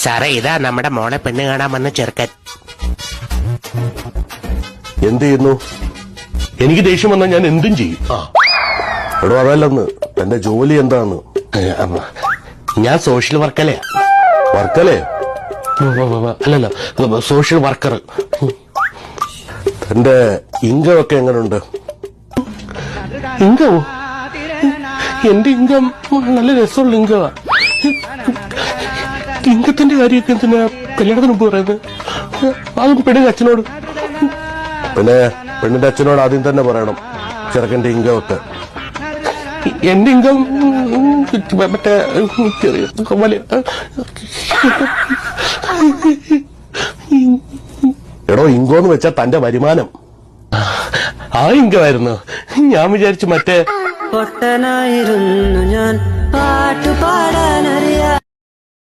സാറേ, ഇതാ നമ്മുടെ മോളെ പെണ്ണ് കാണാൻ വന്ന ചെറുക്കൻ. എന്ത് ചെയ്യുന്നു? എനിക്ക് ദേഷ്യം വന്നാൽ ഞാൻ എന്തും ചെയ്യും. എടോ അതല്ലെന്ന്, എന്റെ ജോലി എന്താന്ന്? ഞാൻ സോഷ്യൽ വർക്കല്ലേ. വർക്കലേ? അല്ലല്ലോ, സോഷ്യൽ വർക്കർ. എന്റെ ഇൻകം എങ്ങനെയുണ്ട്? ഇൻകമോ? എന്റെ ഇൻകം നല്ല രസമുള്ള ഇൻകമാ. ഇൻകത്തിന്റെ കാര്യമൊക്കെ എന്തിനാ കല്യാണത്തിന് മുമ്പ് പറയുന്നത്? അതും പെണ്ണിന്റെ അച്ഛനോട്. പിന്നെ പെണ്ണിന്റെ അച്ഛനോട് ആദ്യം തന്നെ പറയണം ചെറുക്കന്റെ ഇൻകം ഒക്കെ. എന്റെ ഇൻകം മറ്റേ ചെറിയ വലിയ. എടോ, ഇൻകോന്ന് വെച്ചാ തന്റെ വരുമാനം. ആ ഇൻകമായിരുന്നു. ഞാൻ വിചാരിച്ചു മറ്റേ പൊട്ടനായിരുന്നു ഞാൻ, പാട്ടുപാടാനറിയാ